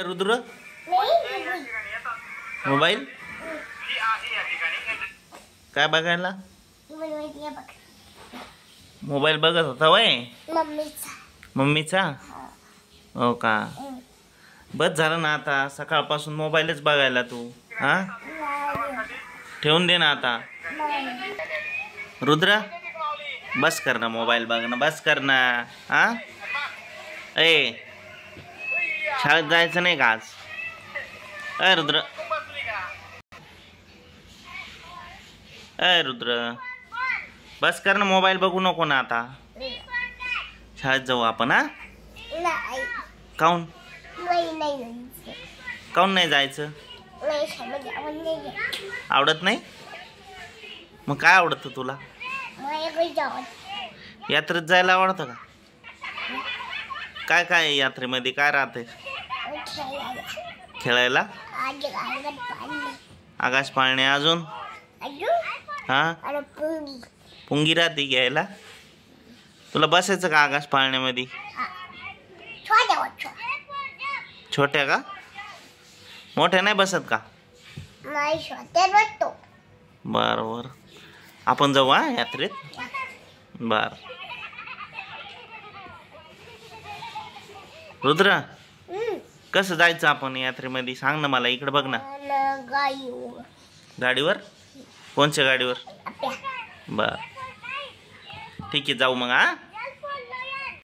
Rudra mobile काय बघायला? Mobile बघत होता वय मम्मीचा? हो का? बस झालं ना आता, सकाळपासून मोबाईलच बघायला तू. हा ठेवून दे ना आता. रुद्र बस कर ना, मोबाईल बघ ना, बस कर ना. हा ए शाळेत जायचं नाही का आज? अय रुद्र, अय रुद्र बस कर ना, मोबाईल बघू नको ना आता. शाळेत जाऊ आपण. हा काऊन काऊन नाही जायचं? आवडत नाही? मग काय आवडतं तुला? यात्रेत जायला आवडतं का? काय काय यात्रेमध्ये काय राहते? खेळायला आकाश पाळणे. अजून हा पुंगी राहते घ्यायला. तुला बसायचं का आकाश पाळण्यामध्ये? छोट्या का? मोठ्या नाही बसत का? बर बर आपण जाऊ हा यात्रेत. बर रुद्र कसं जायचं आपण यात्रेमध्ये सांग ना मला. इकडे बघ ना. गाडीवर? कोणत्या गाडीवर? बर ठीक आहे जाऊ मग. हा